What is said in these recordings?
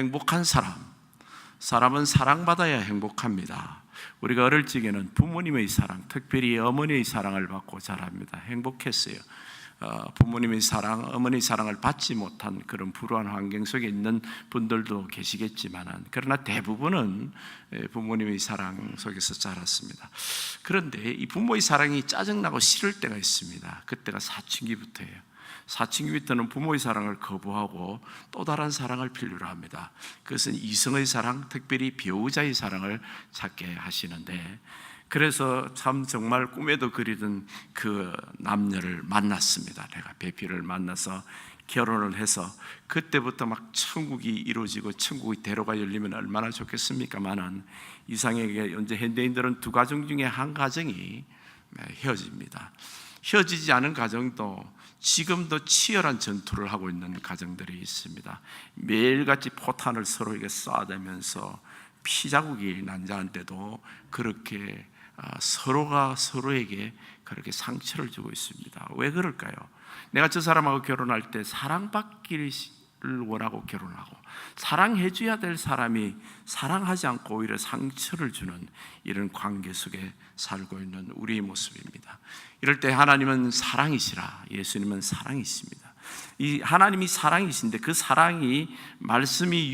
행복한 사람은 사랑받아야 행복합니다. 우리가 어릴 적에는 부모님의 사랑, 특별히 어머니의 사랑을 받고 자랍니다. 행복했어요. 부모님의 사랑, 어머니의 사랑을 받지 못한 그런 불우한 환경 속에 있는 분들도 계시겠지만, 그러나 대부분은 부모님의 사랑 속에서 자랐습니다. 그런데 이 부모의 사랑이 짜증나고 싫을 때가 있습니다. 그때가 사춘기부터예요. 사춘기부터는 부모의 사랑을 거부하고 또 다른 사랑을 필요로 합니다. 그것은 이성의 사랑, 특별히 배우자의 사랑을 찾게 하시는데, 그래서 참 정말 꿈에도 그리던 그 남녀를 만났습니다. 내가 배필을 만나서 결혼을 해서 그때부터 막 천국이 이루어지고 천국의 대로가 열리면 얼마나 좋겠습니까만은, 이상하게 현재 현대인들은 두 가정 중에 한 가정이 헤어집니다. 헤어지지 않은 가정도 지금도 치열한 전투를 하고 있는 가정들이 있습니다. 매일같이 포탄을 서로에게 쏴대면서 피자국이 난자한데도 그렇게 서로가 서로에게 그렇게 상처를 주고 있습니다. 왜 그럴까요? 내가 저 사람하고 결혼할 때 사랑받기를 원하고 결혼하고, 사랑해줘야 될 사람이 사랑하지 않고 오히려 상처를 주는 이런 관계 속에 살고 있는 우리의 모습입니다. 이럴 때 하나님은 사랑이시라, 예수님은 사랑이십니다. 이 하나님이 사랑이신데 그 사랑의 말씀이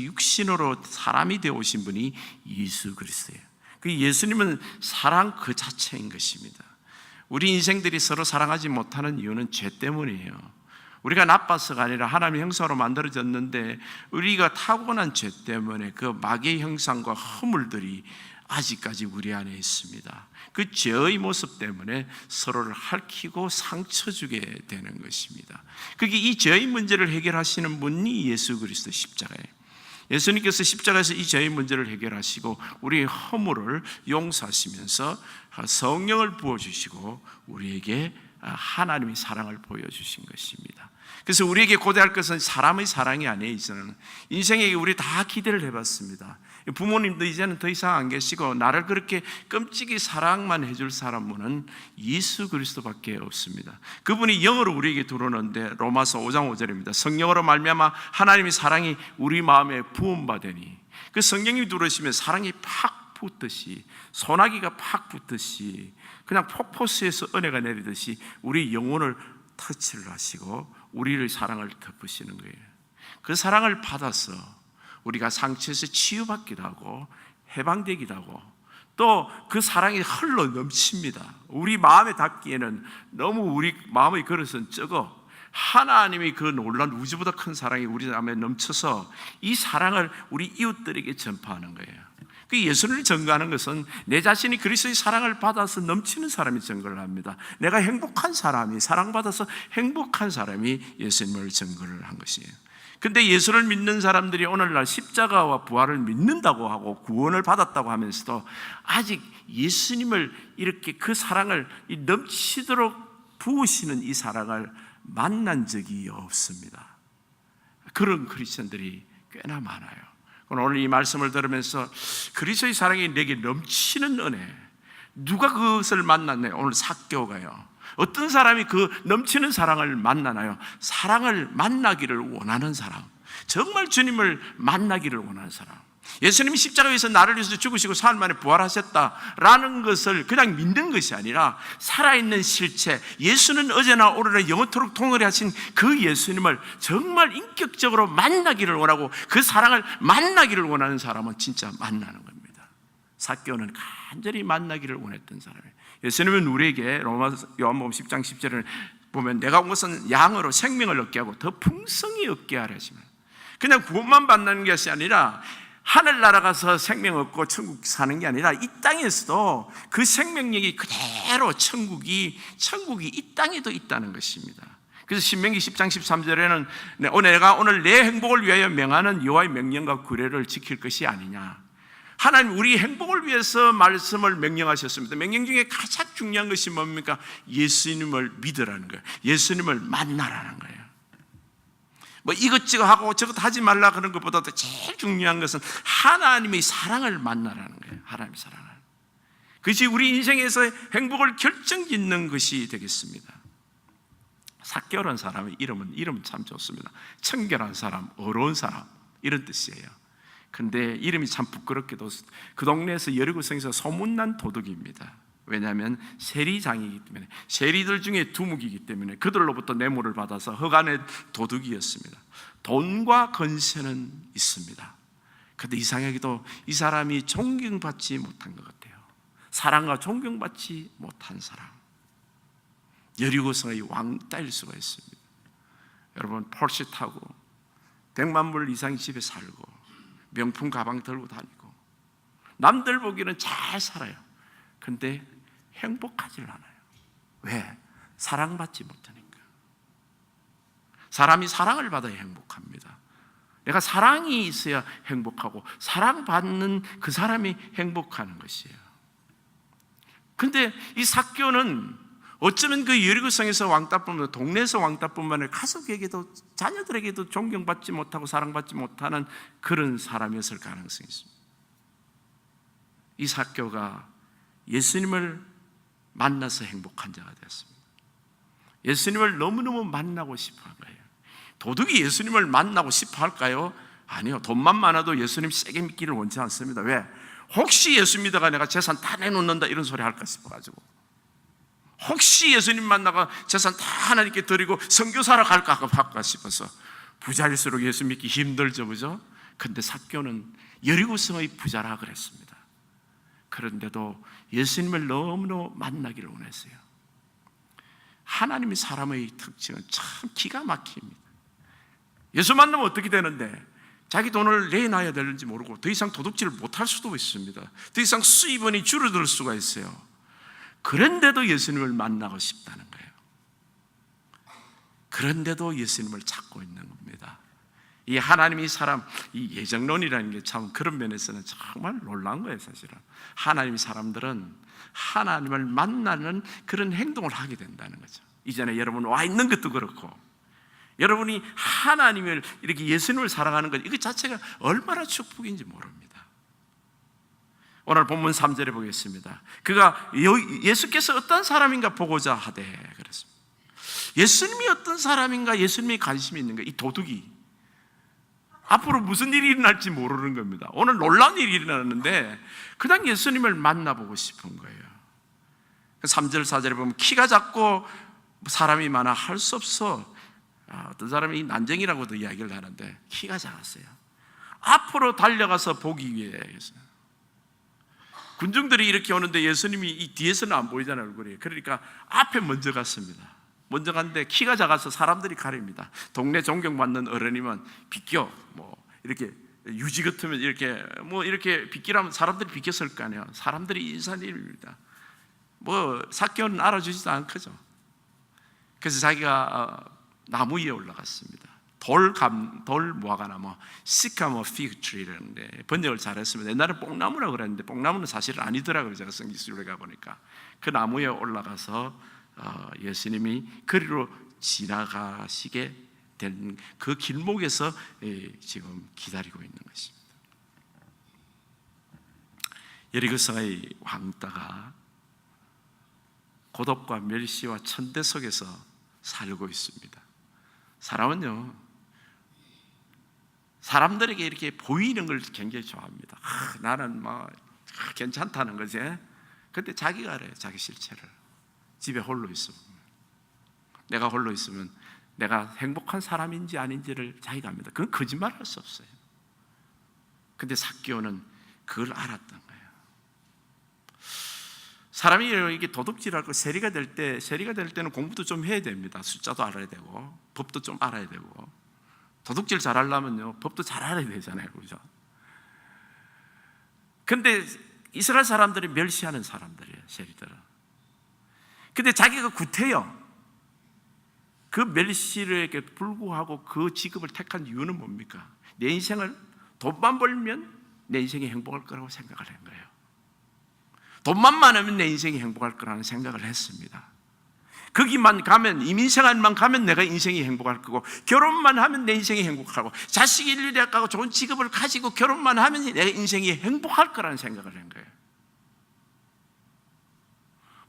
육신으로 사람이 되어 오신 분이 예수 그리스도예요. 그 예수님은 사랑 그 자체인 것입니다. 우리 인생들이 서로 사랑하지 못하는 이유는 죄 때문이에요. 우리가 나빠서가 아니라 하나님의 형상으로 만들어졌는데, 우리가 타고난 죄 때문에 그 마귀의 형상과 허물들이 아직까지 우리 안에 있습니다. 그 죄의 모습 때문에 서로를 핥히고 상처 주게 되는 것입니다. 그게 이 죄의 문제를 해결하시는 분이 예수 그리스도 십자가예요. 예수님께서 십자가에서 이 죄의 문제를 해결하시고 우리의 허물을 용서하시면서 성령을 부어주시고 우리에게 하나님의 사랑을 보여주신 것입니다. 그래서 우리에게 고대할 것은 사람의 사랑이 아니에요. 이제는 인생에 우리 다 기대를 해봤습니다. 부모님도 이제는 더 이상 안 계시고, 나를 그렇게 끔찍이 사랑만 해줄 사람은 예수 그리스도밖에 없습니다. 그분이 영으로 우리에게 들어오는데, 로마서 5장 5절입니다. 성령으로 말미암아 하나님의 사랑이 우리 마음에 부음받으니, 그 성령이 들어오시면 사랑이 팍 붙듯이, 소나기가 팍 붙듯이, 그냥 폭포수에서 은혜가 내리듯이 우리 영혼을 터치를 하시고 우리의 사랑을 덮으시는 거예요. 그 사랑을 받아서 우리가 상처에서 치유받기도 하고 해방되기도 하고, 또 그 사랑이 흘러 넘칩니다. 우리 마음에 닿기에는 너무 우리 마음의 그릇은 적어. 하나님이 그 놀라운 우주보다 큰 사랑이 우리 마음에 넘쳐서 이 사랑을 우리 이웃들에게 전파하는 거예요. 그 예수를 증거하는 것은 내 자신이 그리스도의 사랑을 받아서 넘치는 사람이 증거를 합니다. 내가 행복한 사람이, 사랑받아서 행복한 사람이 예수님을 증거를 한 것이에요. 근데 예수를 믿는 사람들이 오늘날 십자가와 부활을 믿는다고 하고 구원을 받았다고 하면서도 아직 예수님을 이렇게 그 사랑을 넘치도록 부으시는 이 사랑을 만난 적이 없습니다. 그런 크리스천들이 꽤나 많아요. 오늘 이 말씀을 들으면서 그리스도의 사랑이 내게 넘치는 은혜, 누가 그것을 만났나요? 오늘 삭개오가요. 어떤 사람이 그 넘치는 사랑을 만나나요? 사랑을 만나기를 원하는 사람, 정말 주님을 만나기를 원하는 사람. 예수님이 십자가에서 나를 위해서 죽으시고 사흘 만에 부활하셨다라는 것을 그냥 믿는 것이 아니라 살아있는 실체, 예수는 어제나 오늘나 영원토록 동일하신 그 예수님을 정말 인격적으로 만나기를 원하고 그 사랑을 만나기를 원하는 사람은 진짜 만나는 겁니다. 삭개오는 간절히 만나기를 원했던 사람이에요. 예수님은 우리에게 요한복음 10장 10절을 보면 내가 온 것은 양으로 생명을 얻게 하고 더 풍성히 얻게 하려 하시면, 그냥 구원만 받는 것이 아니라 하늘나라 가서 생명 얻고 천국 사는 게 아니라 이 땅에서도 그 생명력이 그대로 천국이 이 땅에도 있다는 것입니다. 그래서 신명기 10장 13절에는 내가 오늘 내 행복을 위하여 명하는 여호와의 명령과 규례를 지킬 것이 아니냐. 하나님 우리 행복을 위해서 말씀을 명령하셨습니다. 명령 중에 가장 중요한 것이 뭡니까? 예수님을 믿으라는 거예요. 예수님을 만나라는 거예요. 뭐 이것저것 하고 저것 하지 말라 그런 것보다도 제일 중요한 것은 하나님의 사랑을 만나라는 거예요. 하나님의 사랑을. 그것이 우리 인생에서 행복을 결정짓는 것이 되겠습니다. 삭개오라는 사람의 이름은 참 좋습니다. 청결한 사람, 어려운 사람. 이런 뜻이에요. 근데 이름이 참 부끄럽게도 그 동네에서 여리고성에서 소문난 도둑입니다. 왜냐하면 세리장이기 때문에, 세리들 중에 두목이기 때문에 그들로부터 뇌물을 받아서 허간의 도둑이었습니다. 돈과 건세는 있습니다. 그런데 이상하게도 이 사람이 존경받지 못한 것 같아요. 사랑과 존경받지 못한 사람, 여리고성의 왕따일 수가 있습니다. 여러분, 폴시 타고 100만 불 이상 집에 살고 명품 가방 들고 다니고 남들 보기에는 잘 살아요. 근데 행복하질 않아요. 왜? 사랑받지 못하니까. 사람이 사랑을 받아야 행복합니다. 내가 사랑이 있어야 행복하고 사랑받는 그 사람이 행복하는 것이에요. 근데 이 삭개오는 어쩌면 그 여리고성에서 왕따뿐만, 동네에서 왕따뿐만 아니라 가족에게도, 자녀들에게도 존경받지 못하고 사랑받지 못하는 그런 사람이었을 가능성이 있습니다. 이 삭개오가 예수님을 만나서 행복한 자가 되었습니다. 예수님을 너무너무 만나고 싶어 한 거예요. 도둑이 예수님을 만나고 싶어 할까요? 아니요. 돈만 많아도 예수님 세게 믿기를 원치 않습니다. 왜? 혹시 예수 믿어가 내가 재산 다 내놓는다 이런 소리 할까 싶어가지고, 혹시 예수님 만나가 재산 다 하나님께 드리고 선교사로 갈까 싶어서. 부자일수록 예수 믿기 힘들죠, 그죠? 근데 삭개오는 여리고성의 부자라 그랬습니다. 그런데도 예수님을 너무너무 만나기를 원했어요. 하나님이 사람의 특징은 참 기가 막힙니다. 예수 만나면 어떻게 되는데, 자기 돈을 내놔야 되는지 모르고 더 이상 도둑질을 못할 수도 있습니다. 더 이상 수입원이 줄어들 수가 있어요. 그런데도 예수님을 만나고 싶다는 거예요. 그런데도 예수님을 찾고 있는 겁니다. 이 하나님이 사람, 이 예정론이라는 게 참 그런 면에서는 정말 놀라운 거예요, 사실은. 하나님이 사람들은 하나님을 만나는 그런 행동을 하게 된다는 거죠. 이전에 여러분 와 있는 것도 그렇고, 여러분이 하나님을 이렇게 예수님을 사랑하는 것, 이거 자체가 얼마나 축복인지 모릅니다. 오늘 본문 3절에 보겠습니다. 그가 예수께서 어떤 사람인가 보고자 하되 그랬습니다. 예수님이 어떤 사람인가, 예수님이 관심이 있는가. 이 도둑이 앞으로 무슨 일이 일어날지 모르는 겁니다. 오늘 놀라운 일이 일어났는데 그냥 예수님을 만나보고 싶은 거예요. 3절 4절에 보면 키가 작고 사람이 많아 할 수 없어. 어떤 사람이 난쟁이라고도 이야기를 하는데 키가 작았어요. 앞으로 달려가서 보기 위해서. 군중들이 이렇게 오는데 예수님이 이 뒤에서는 안 보이잖아요, 얼굴이. 그러니까 앞에 먼저 갔습니다. 먼저 갔는데 키가 작아서 사람들이 가립니다. 동네 존경받는 어른이면 비껴, 뭐 이렇게 유지 같으면 이렇게 뭐 이렇게 비끼라면 사람들이 비켰을 거 아니에요. 사람들이 인사한 일입니다. 뭐 삭개오는 알아주지도 않거죠. 그래서 자기가 나무 위에 올라갔습니다. 돌 무화과나무, 시카모 피그트리라는데 번역을 잘했습니다. 옛날에 뽕나무라고 그랬는데 뽕나무는 사실은 아니더라고요. 제가 성기술에 가보니까 그 나무에 올라가서 예수님이 그리로 지나가시게 된 그 길목에서 지금 기다리고 있는 것입니다. 여리고성의 왕따가 고독과 멸시와 천대 속에서 살고 있습니다. 사람은요, 사람들에게 이렇게 보이는 걸 굉장히 좋아합니다. 나는 괜찮다는 거지. 근데 자기가 알아요, 자기 실체를. 집에 홀로 있으면, 내가 홀로 있으면 내가 행복한 사람인지 아닌지를 자기가 압니다. 그건 거짓말할 수 없어요. 근데 삭개오는 그걸 알았던 거예요. 사람이 이게 도둑질하고 세리가 될 때는 공부도 좀 해야 됩니다. 숫자도 알아야 되고 법도 좀 알아야 되고. 도둑질 잘하려면요 법도 잘 알아야 되잖아요, 그죠? 근데 이스라엘 사람들이 멸시하는 사람들이에요, 세리들은. 근데 자기가 구태여. 그 멸시에게 불구하고 그 직업을 택한 이유는 뭡니까? 내 인생을 돈만 벌면 내 인생이 행복할 거라고 생각을 한 거예요. 돈만 많으면 내 인생이 행복할 거라는 생각을 했습니다. 거기만 가면, 이민생활만 가면 내가 인생이 행복할 거고, 결혼만 하면 내 인생이 행복하고, 자식이 일리하고 좋은 직업을 가지고 결혼만 하면 내 인생이 행복할 거라는 생각을 한 거예요.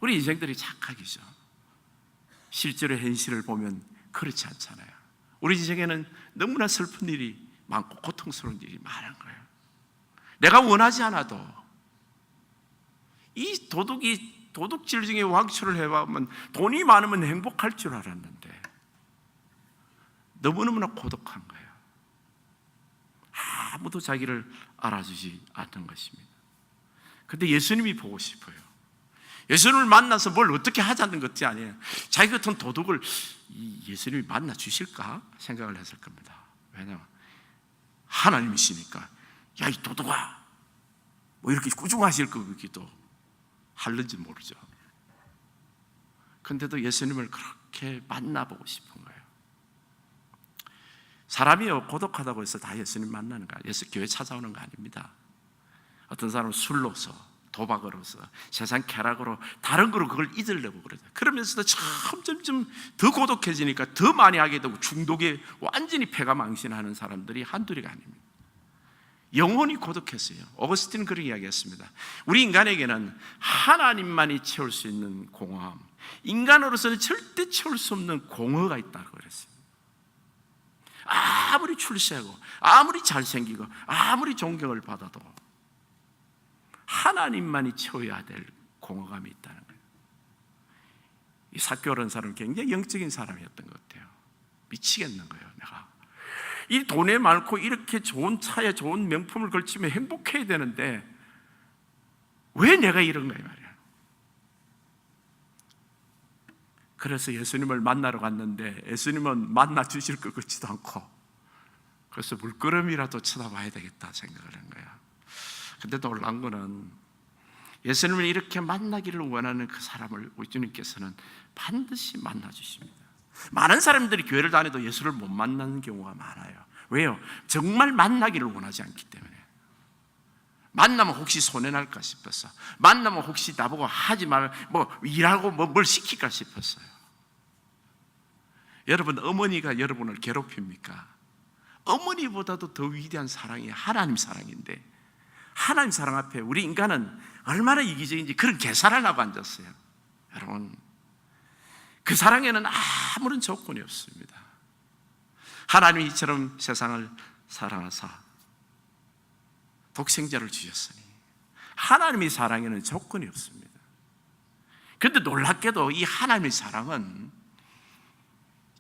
우리 인생들이 착각이죠. 실제로 현실을 보면 그렇지 않잖아요. 우리 인생에는 너무나 슬픈 일이 많고 고통스러운 일이 많은 거예요. 내가 원하지 않아도 이 도둑질 중에 왕초를 해보면 돈이 많으면 행복할 줄 알았는데 너무너무나 고독한 거예요. 아무도 자기를 알아주지 않는 것입니다. 근데 예수님이 보고 싶어요. 예수님을 만나서 뭘 어떻게 하자는 것이 아니에요. 자기 같은 도둑을 예수님이 만나 주실까 생각을 했을 겁니다. 왜냐하면 하나님이시니까 야, 이 도둑아, 뭐 이렇게 꾸중하실 거기도 할는지 모르죠. 근데도 예수님을 그렇게 만나보고 싶은 거예요. 사람이요, 고독하다고 해서 다 예수님 만나는 거 아니에요. 교회 찾아오는 거 아닙니다. 어떤 사람은 술로서, 도박으로서, 세상 쾌락으로, 다른 거로 그걸 잊으려고 그러죠. 그러면서도 점점 더 고독해지니까 더 많이 하게 되고 중독에 완전히 패가 망신하는 사람들이 한둘이가 아닙니다. 영혼이 고독했어요. 오거스틴은 그렇게 이야기했습니다. 우리 인간에게는 하나님만이 채울 수 있는 공허함, 인간으로서는 절대 채울 수 없는 공허가 있다고 그랬어요. 아무리 출세하고 아무리 잘생기고 아무리 존경을 받아도 하나님만이 채워야 될 공허감이 있다는 거예요. 이 삭개오라는 사람은 굉장히 영적인 사람이었던 것 같아요. 미치겠는 거예요. 내가 이 돈에 많고 이렇게 좋은 차에 좋은 명품을 걸치면 행복해야 되는데 왜 내가 이런 거예요 말이야. 그래서 예수님을 만나러 갔는데 예수님은 만나 주실 것 같지도 않고, 그래서 물끄러미라도 쳐다봐야 되겠다 생각을 한 거야. 근데 놀란 거는 예수님을 이렇게 만나기를 원하는 그 사람을 우리 주님께서는 반드시 만나 주십니다. 많은 사람들이 교회를 다녀도 예수를 못 만나는 경우가 많아요. 왜요? 정말 만나기를 원하지 않기 때문에. 만나면 혹시 손해날까 싶었어. 만나면 혹시 나보고 하지 말, 일하고 뭘 시킬까 싶었어요. 여러분, 어머니가 여러분을 괴롭힙니까? 어머니보다도 더 위대한 사랑이 하나님 사랑인데, 하나님 사랑 앞에 우리 인간은 얼마나 이기적인지 그런 계산을 하고 앉았어요. 여러분, 그 사랑에는 아무런 조건이 없습니다. 하나님이 이처럼 세상을 사랑하사 독생자를 주셨으니 하나님의 사랑에는 조건이 없습니다. 그런데 놀랍게도 이 하나님의 사랑은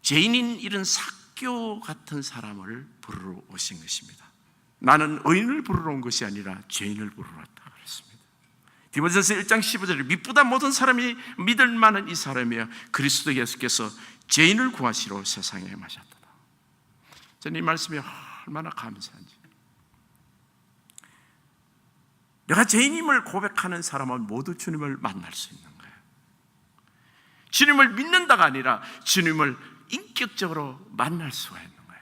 죄인인 이런 삭개오 같은 사람을 부르러 오신 것입니다. 나는 의인을 부르러 온 것이 아니라 죄인을 부르러 왔다 그랬습니다. 디모데전서 1장 15절에 미쁘다 모든 사람이 믿을 만한 이 사람이여 그리스도 예수께서 죄인을 구하시러 세상에 임하셨다. 저는 이 말씀이 얼마나 감사한지. 내가 죄인임을 고백하는 사람은 모두 주님을 만날 수 있는 거예요. 주님을 믿는다가 아니라 주님을 인격적으로 만날 수가 있는 거예요.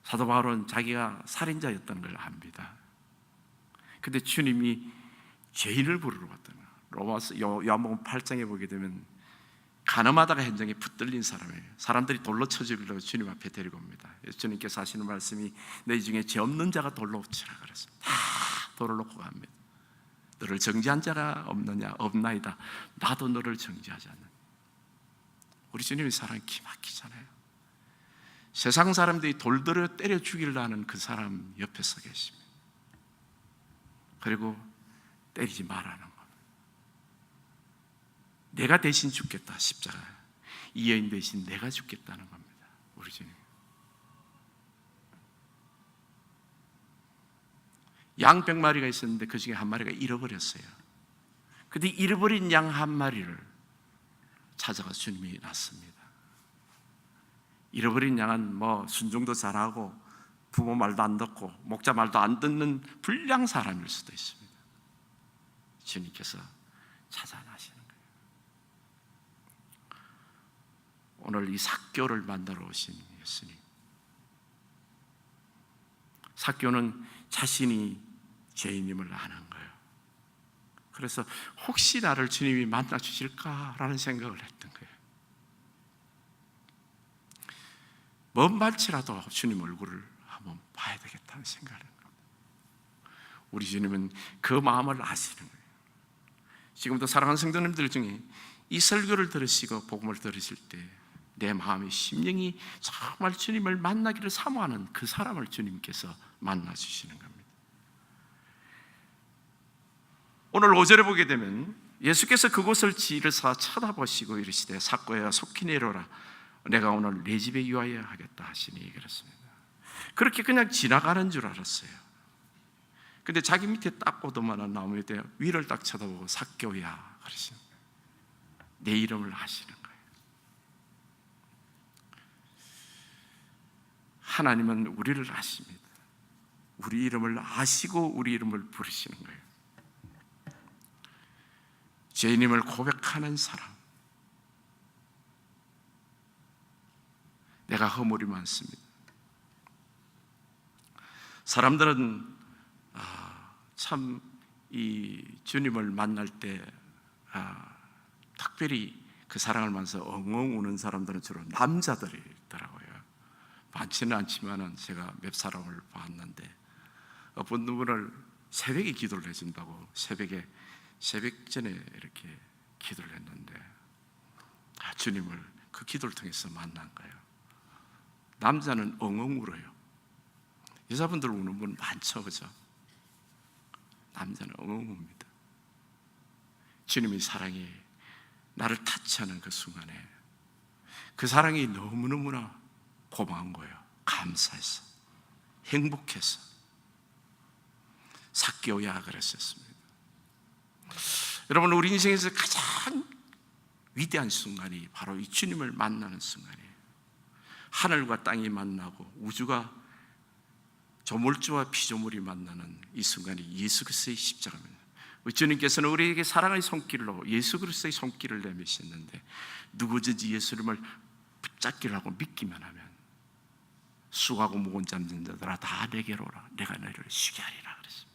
사도 바울은 자기가 살인자였던 걸 압니다. 근데 주님이 죄인을 부르러 왔던 거예요. 로마서 요한복음 8장에 보게 되면 가늠하다가 현장에 붙들린 사람이에요. 사람들이 돌로 쳐 죽이려고 주님 앞에 데리고 옵니다. 주님께서 하시는 말씀이 너희 중에 죄 없는 자가 돌로 치라 그랬어요. 다 돌을 놓고 갑니다. 너를 정죄한 자가 없느냐? 없나이다. 나도 너를 정죄하지 않는. 우리 주님의 사랑이 기막히잖아요. 세상 사람들이 돌들여 때려 죽이려 하는 그 사람 옆에 서 계십니다. 그리고 때리지 말라는 겁니다. 내가 대신 죽겠다, 십자가에. 이 여인 대신 내가 죽겠다는 겁니다. 우리 주님. 양 100마리가 있었는데 그 중에 한 마리가 잃어버렸어요. 근데 잃어버린 양 한 마리를 찾아가 주님이 낳습니다. 잃어버린 양은 순종도 잘하고 부모 말도 안 듣고 목자 말도 안 듣는 불량 사람일 수도 있습니다. 주님께서 찾아나시는 거예요. 오늘 이 삭개오를 만나러 오신 예수님. 삭개오는 자신이 죄인임을 아는 거예요. 그래서 혹시 나를 주님이 만나 주실까라는 생각을 했던 거예요. 먼 발치라도 주님 얼굴을 한번 봐야 되겠다는 생각을 합니다. 우리 주님은 그 마음을 아시는 거예요. 지금도 사랑하는 성도님들 중에 이 설교를 들으시고 복음을 들으실 때 내 마음의 심령이 정말 주님을 만나기를 사모하는 그 사람을 주님께서 만나주시는 겁니다. 오늘 5절에 보게 되면 예수께서 그곳을 지르사 쳐다보시고 이르시되 삭거야 속히 내려라, 내가 오늘 내 집에 유하여 하겠다 하시니 그렇습니다. 그렇게 그냥 지나가는 줄 알았어요. 근데 자기 밑에 딱 오도만한 나무에 대해 위를 딱 쳐다보고 삭거야 그러시는 거예요. 내 이름을 하시는 거예요. 하나님은 우리를 아십니다. 우리 이름을 아시고 우리 이름을 부르시는 거예요. 죄인임을 고백하는 사람, 내가 허물이 많습니다. 사람들은 참 이 주님을 만날 때 특별히 그 사랑을 만나서 엉엉 우는 사람들은 주로 남자들이더라고요. 많지는 않지만은 제가 몇 사람을 봤는데, 어떤 분을 새벽에 기도를 해준다고 새벽 전에 이렇게 기도를 했는데 주님을 그 기도를 통해서 만난 거예요. 남자는 엉엉 울어요. 여자분들 우는 분 많죠, 그죠? 남자는 엉엉 웁니다. 주님의 사랑이 나를 타치하는 그 순간에 그 사랑이 너무너무나 고마운 거예요. 감사해서, 행복해서. 삭개오야 그랬었습니다. 여러분, 우리 인생에서 가장 위대한 순간이 바로 이 주님을 만나는 순간이에요. 하늘과 땅이 만나고 우주가 조물주와 피조물이 만나는 이 순간이 예수 그리스도의 십자가입니다. 주님께서는 우리에게 사랑의 손길로 예수 그리스도의 손길을 내미셨는데, 누구든지 예수님을 붙잡기를 하고 믿기만 하면 수고하고 무거운 잠든 자들아 다 내게로 오라, 내가 너희를 쉬게 하리라 그랬습니다.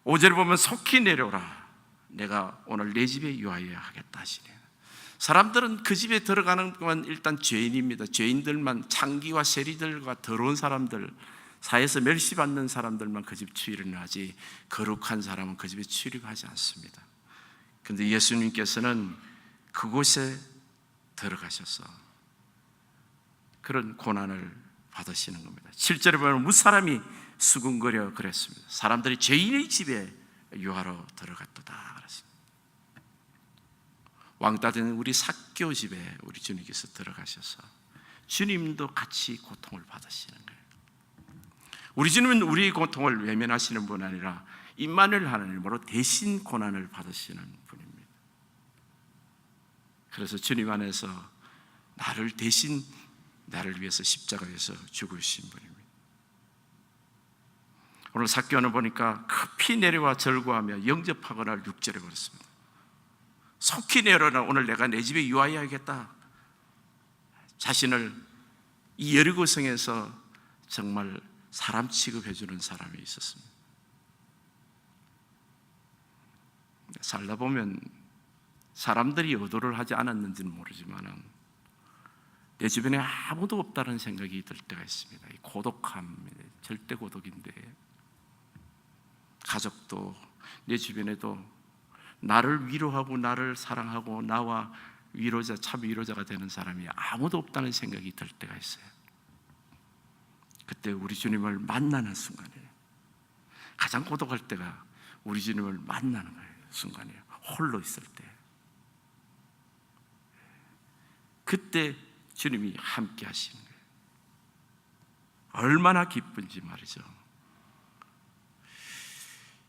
5절을 보면 속히 내려오라, 내가 오늘 내 집에 유하여 하겠다 하시네. 사람들은 그 집에 들어가는 건 일단 죄인입니다. 죄인들만, 창기와 세리들과 더러운 사람들, 사회에서 멸시받는 사람들만 그 집 출입을 하지, 거룩한 사람은 그 집에 출입하지 않습니다. 그런데 예수님께서는 그곳에 들어가셔서 그런 고난을 받으시는 겁니다. 7절에 보면 무사람이 수군거려 그랬습니다. 사람들이 죄인의 집에 유하러 들어갔도다 그랬습니다. 왕따된 우리 삭개오 집에 우리 주님께서 들어가셔서 주님도 같이 고통을 받으시는 거예요. 우리 주님은 우리의 고통을 외면하시는 분 아니라 임마누엘 하나님으로 대신 고난을 받으시는 분입니다. 그래서 주님 안에서 나를 대신, 나를 위해서 십자가에서 죽으신 분입니다. 오늘 삭개오는 보니까 급히 내려와 절구하며 영접하거나 6절에 그랬습니다. 속히 내려라, 오늘 내가 내 집에 유하여야겠다. 자신을 이 여리고성에서 정말 사람 취급해주는 사람이 있었습니다. 살다 보면 사람들이 의도를 하지 않았는지는 모르지만 내 주변에 아무도 없다는 생각이 들 때가 있습니다. 이 고독함, 절대 고독인데, 가족도 내 주변에도 나를 위로하고 나를 사랑하고 나와 위로자, 참 위로자가 되는 사람이 아무도 없다는 생각이 들 때가 있어요. 그때 우리 주님을 만나는 순간이에요. 가장 고독할 때가 우리 주님을 만나는 순간이에요. 홀로 있을 때. 그때 주님이 함께 하시는 거예요. 얼마나 기쁜지 말이죠.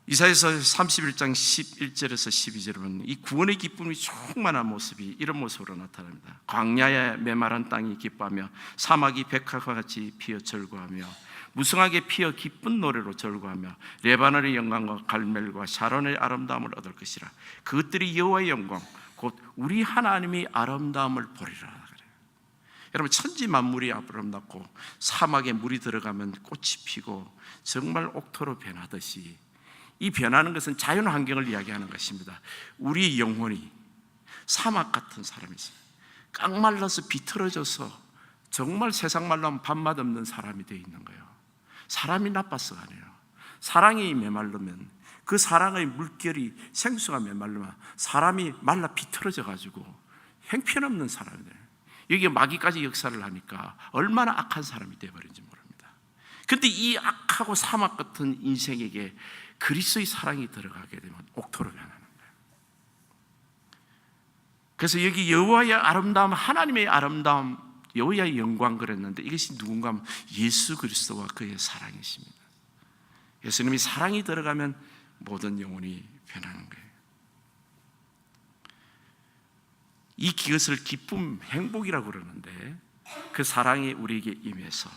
이사야서 31장 11절에서 12절에 보면 이 구원의 기쁨이 충만한 모습이 이런 모습으로 나타납니다. 광야의 메마른 땅이 기뻐하며 사막이 백합과 같이 피어 절구하며 무성하게 피어 기쁜 노래로 절구하며 레바논의 영광과 갈멜과 샤론의 아름다움을 얻을 것이라. 그것들이 여호와의 영광 곧 우리 하나님이 아름다움을 보리라. 여러분, 천지 만물이 아름답고 사막에 물이 들어가면 꽃이 피고 정말 옥토로 변하듯이 이 변하는 것은 자연 환경을 이야기하는 것입니다. 우리 영혼이 사막 같은 사람이 있어요. 깡말라서 비틀어져서 정말 세상 말로 하면 밥맛 없는 사람이 되어 있는 거예요. 사람이 나빠서가 아니에요. 사랑이 메말르면 그 사랑의 물결이 생수가 메말르면 사람이 말라 비틀어져 가지고 형편없는 사람이 돼요. 여기에 마귀까지 역사를 하니까 얼마나 악한 사람이 되어버린지 모릅니다. 그런데 이 악하고 사막 같은 인생에게 그리스도의 사랑이 들어가게 되면 옥토로 변하는 거예요. 그래서 여기 여호와의 아름다움, 하나님의 아름다움, 여호와의 영광 그랬는데 이것이 누군가 하면 예수 그리스도와 그의 사랑이십니다. 예수님이 사랑이 들어가면 모든 영혼이 변하는 거예요. 이것을 기쁨, 행복이라고 그러는데 그 사랑이 우리에게 임해서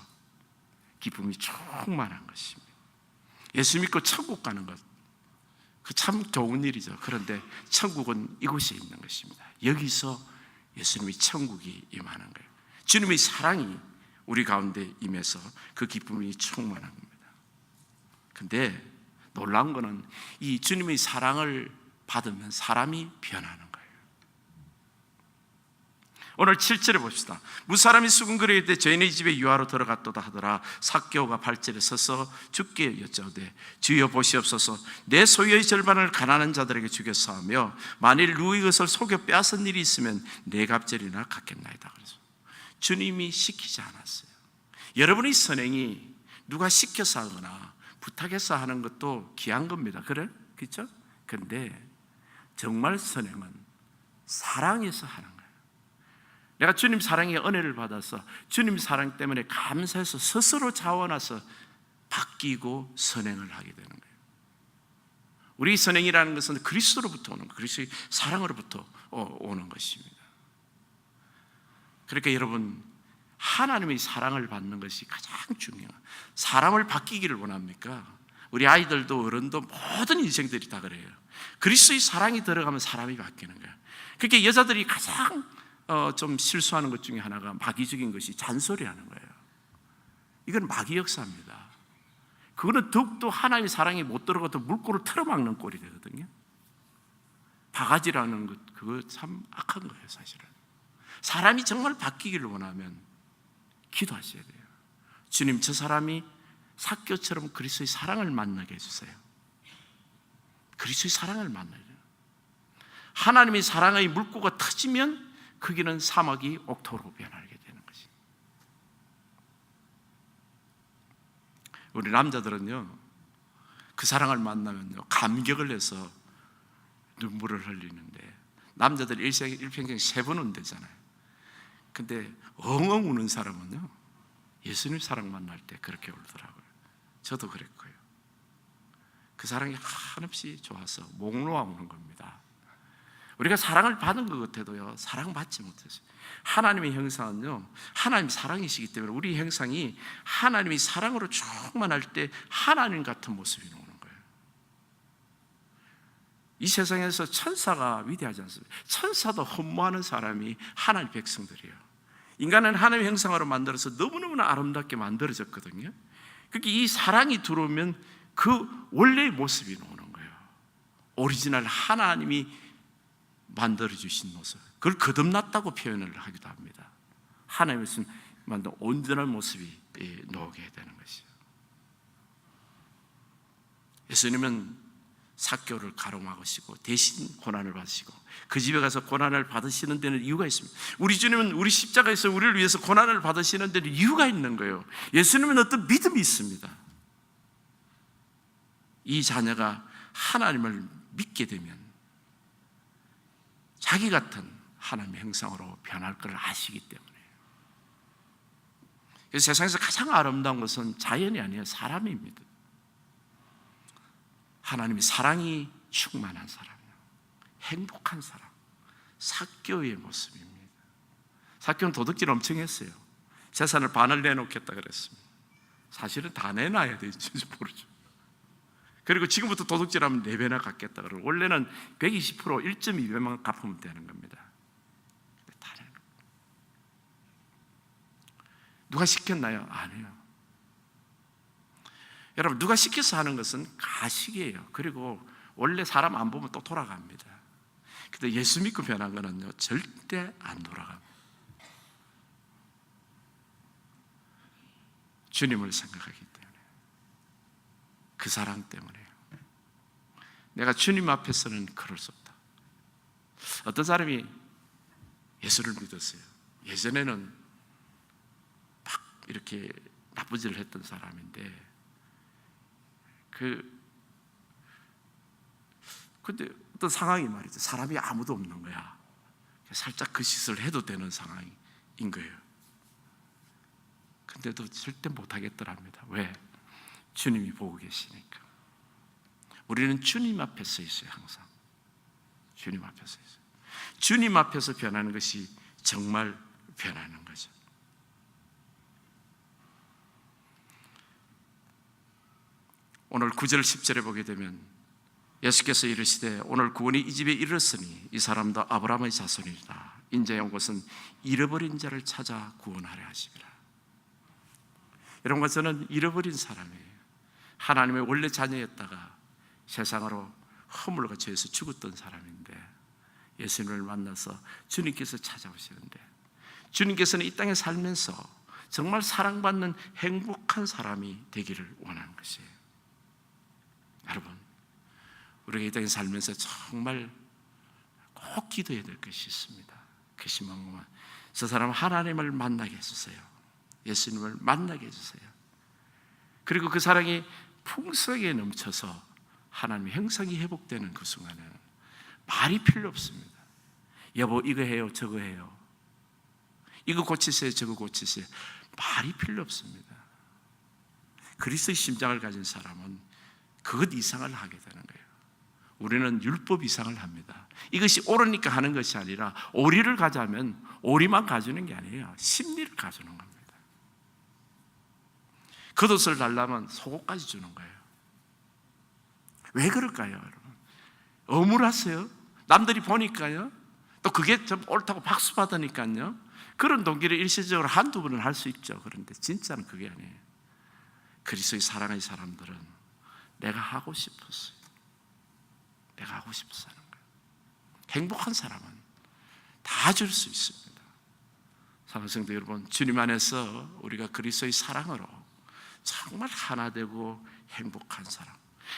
기쁨이 충만한 것입니다. 예수 믿고 천국 가는 것, 그 참 좋은 일이죠. 그런데 천국은 이곳에 있는 것입니다. 여기서 예수님의 천국이 임하는 거예요. 주님의 사랑이 우리 가운데 임해서 그 기쁨이 충만한 겁니다. 근데 놀라운 것은 이 주님의 사랑을 받으면 사람이 변하는 거예요. 오늘 7절에 봅시다. 무사람이 수군거릴 때 저희네 집에 유하로 들어갔도다 하더라. 삭개오가 발길에 서서 주께 여짜오되 주여 보시옵소서, 내 소유의 절반을 가난한 자들에게 주겠사 하며 만일 누구의 것을 속여 빼앗은 일이 있으면 네 갑절이나 갚겠나이다. 그래서 주님이 시키지 않았어요. 여러분의 선행이 누가 시켜서 하거나 부탁해서 하는 것도 귀한 겁니다. 그렇죠? 그런데 정말 선행은 사랑해서 하는 거예요. 내가 주님 사랑의 은혜를 받아서 주님 사랑 때문에 감사해서 스스로 자원해서 바뀌고 선행을 하게 되는 거예요. 우리 선행이라는 것은 그리스도로부터 오는 거예요. 그리스도의 사랑으로부터 오는 것입니다. 그러니까 여러분, 하나님의 사랑을 받는 것이 가장 중요해요. 사람을 바뀌기를 원합니까? 우리 아이들도 어른도 모든 인생들이 다 그래요. 그리스도의 사랑이 들어가면 사람이 바뀌는 거예요. 그렇게 여자들이 가장 좀 실수하는 것 중에 하나가 마귀적인 것이 잔소리하는 거예요. 이건 마귀 역사입니다. 그거는 더욱더 하나님의 사랑이 못 들어가도 물꼬를 틀어막는 꼴이 되거든요. 바가지라는 것, 그거 참 악한 거예요. 사실은 사람이 정말 바뀌기를 원하면 기도하셔야 돼요. 주님, 저 사람이 삭개오처럼 그리스도의 사랑을 만나게 해주세요. 그리스도의 사랑을 만나야 돼요. 하나님의 사랑의 물꼬가 터지면 거기는 사막이 옥토로 변하게 되는 것입니다. 우리 남자들은요, 그 사랑을 만나면요 감격을 해서 눈물을 흘리는데, 남자들 일평생 3번 운대잖아요. 근데 엉엉 우는 사람은요 예수님 사랑 만날 때 그렇게 울더라고요. 저도 그랬고요. 그 사랑이 한없이 좋아서 목 놓아 우는 겁니다. 우리가 사랑을 받은 것 같아도요 사랑받지 못했어요. 하나님의 형상은요 하나님이 사랑이시기 때문에 우리 형상이 하나님의 사랑으로 충만할 때 하나님 같은 모습이 나오는 거예요. 이 세상에서 천사가 위대하지 않습니다. 천사도 흠모하는 사람이 하나님의 백성들이에요. 인간은 하나님의 형상으로 만들어서 너무너무나 아름답게 만들어졌거든요. 그렇게 이 사랑이 들어오면 그 원래의 모습이 나오는 거예요. 오리지널 하나님이 만들어주신 모습, 그걸 거듭났다고 표현을 하기도 합니다. 하나님의 만든 온전한 모습이 나오게 되는 것이죠. 예수님은 삭개오를 가로막으시고 대신 고난을 받으시고 그 집에 가서 고난을 받으시는 데는 이유가 있습니다. 우리 주님은 우리 십자가에서 우리를 위해서 고난을 받으시는 데는 이유가 있는 거예요. 예수님은 어떤 믿음이 있습니다. 이 자녀가 하나님을 믿게 되면 자기 같은 하나님의 형상으로 변할 것을 아시기 때문에. 그래서 세상에서 가장 아름다운 것은 자연이 아니에요. 사람입니다. 하나님의 사랑이 충만한 사람이요, 행복한 사람, 삭개오의 모습입니다. 삭개오는 도둑질 엄청 했어요. 재산을 반을 내놓겠다 그랬습니다. 사실은 다 내놔야 되지 모르죠. 그리고 지금부터 도둑질하면 4배나 갚겠다 그러고, 원래는 120% 1.2배만 갚으면 되는 겁니다. 다 내놓은 겁니다. 누가 시켰나요? 아니에요. 여러분, 누가 시켜서 하는 것은 가식이에요. 그리고 원래 사람 안 보면 또 돌아갑니다. 근데 예수 믿고 변한 거는요 절대 안 돌아갑니다. 주님을 생각하기 때문에, 그 사랑 때문에요. 내가 주님 앞에서는 그럴 수 없다. 어떤 사람이 예수를 믿었어요. 예전에는 막 이렇게 나쁜 짓을 했던 사람인데 근데 어떤 상황이 말이죠. 사람이 아무도 없는 거야. 살짝 그 짓을 해도 되는 상황인 거예요. 근데도 절대 못하겠더랍니다. 왜? 주님이 보고 계시니까. 우리는 주님 앞에 서 있어요. 항상 주님 앞에 서 있어요. 주님 앞에서 변하는 것이 정말 변하는 거죠. 오늘 9절 10절에 보게 되면 예수께서 이르시되 오늘 구원이 이 집에 이르렀으니 이 사람도 아브라함의 자손이라. 인자의 온 것은 잃어버린 자를 찾아 구원하려 하심이라. 여러분, 저는 잃어버린 사람이에요. 하나님의 원래 자녀였다가 세상으로 허물과 죄에서 죽었던 사람인데 예수님을 만나서 주님께서 찾아오시는데 주님께서는 이 땅에 살면서 정말 사랑받는 행복한 사람이 되기를 원하는 것이에요. 여러분, 우리가 이 땅에 살면서 정말 꼭 기도해야 될 것이 있습니다. 그것이 뭔가 저 사람 하나님을 만나게 해주세요. 예수님을 만나게 해주세요. 그리고 그 사랑이 풍성하게 넘쳐서 하나님의 형상이 회복되는 그 순간에는 말이 필요 없습니다. 여보 이거 해요 저거 해요, 이거 고치세요 저거 고치세요, 말이 필요 없습니다. 그리스도의 심장을 가진 사람은 그것 이상을 하게 되는 거예요. 우리는 율법 이상을 합니다. 이것이 옳으니까 하는 것이 아니라 오리를 가자면 오리만 가주는 게 아니에요. 심리를 가주는 겁니다. 겉옷을 달라면 속옷까지 주는 거예요. 왜 그럴까요, 여러분? 억울하세요? 남들이 보니까요. 또 그게 좀 옳다고 박수 받으니까요. 그런 동기를 일시적으로 한두 번은 할 수 있죠. 그런데 진짜는 그게 아니에요. 그리스도의 사랑의 사람들은 내가 하고 싶었어요. 내가 하고 싶어서 하는 거예요. 행복한 사람은 다 줄 수 있습니다. 사랑하는 성도 여러분, 주님 안에서 우리가 그리스도의 사랑으로 정말 하나 되고 행복한 사람,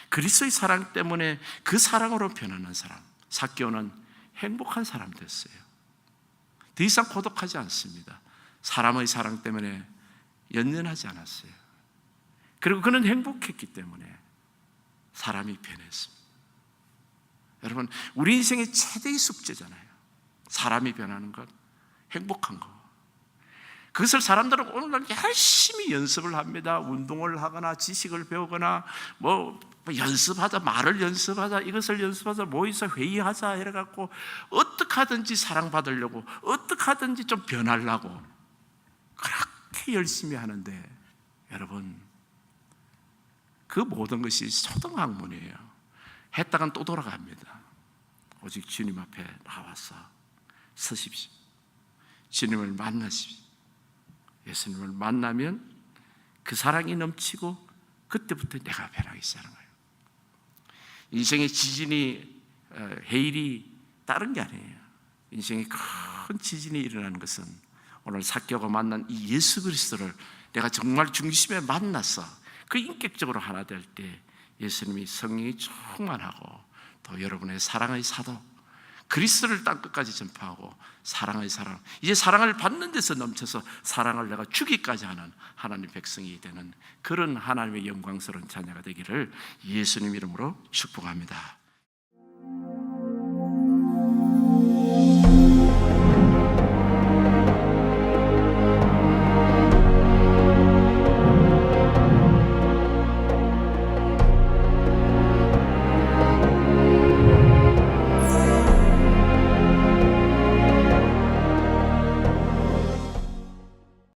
그리스도의 사랑 때문에 그 사랑으로 변하는 사람, 삭개오는 행복한 사람 됐어요. 더 이상 고독하지 않습니다. 사람의 사랑 때문에 연연하지 않았어요. 그리고 그는 행복했기 때문에 사람이 변했습니다. 여러분, 우리 인생의 최대의 숙제잖아요. 사람이 변하는 것, 행복한 것. 그것을 사람들은 오늘날 열심히 연습을 합니다. 운동을 하거나 지식을 배우거나 뭐 연습하자, 말을 연습하자, 이것을 연습하자, 모여서 회의하자 이래갖고 어떻게 하든지 사랑받으려고, 어떻게 하든지 좀 변하려고 그렇게 열심히 하는데, 여러분, 그 모든 것이 초등학문이에요. 했다간 또 돌아갑니다. 오직 주님 앞에 나와서 서십시오. 주님을 만나십시오. 예수님을 만나면 그 사랑이 넘치고 그때부터 내가 변하기 시작하는 거예요. 인생의 지진이, 해일이 다른 게 아니에요. 인생의 큰 지진이 일어나는 것은 오늘 삭개오가 만난 이 예수 그리스도를 내가 정말 중심에 만나서 그 인격적으로 하나 될 때 예수님이 성령이 충만하고 또 여러분의 사랑의 사도, 그리스도를 땅끝까지 전파하고 사랑의 사랑, 이제 사랑을 받는 데서 넘쳐서 사랑을 내가 주기까지 하는 하나님의 백성이 되는 그런 하나님의 영광스러운 자녀가 되기를 예수님 이름으로 축복합니다.